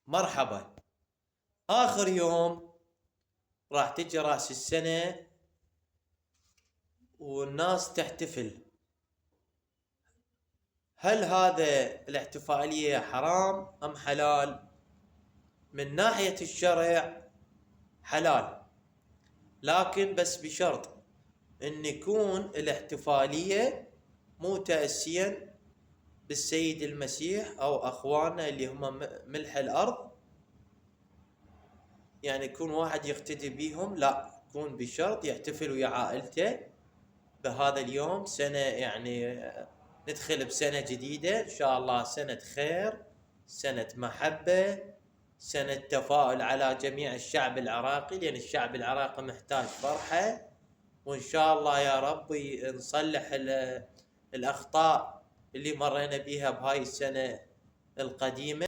مرحبا. آخر يوم راح تجي رأس السنة والناس تحتفل. هل هذا الاحتفالية حرام أم حلال؟ من ناحية الشرع حلال، لكن بس بشرط أن يكون الاحتفالية مو تأسيا بالسيد المسيح أو أخواننا اللي هم ملح الأرض، يعني يكون واحد يقتدي بيهم، لا، يكون بشرط يحتفل ويا عائلته بهذا اليوم. سنة يعني ندخل بسنة جديدة إن شاء الله، سنة خير، سنة محبة، سنة تفاؤل على جميع الشعب العراقي، لأن الشعب العراقي محتاج فرحة. وإن شاء الله يا رب نصلح الأخطاء اللي مرينا بيها بهاي السنة القديمة.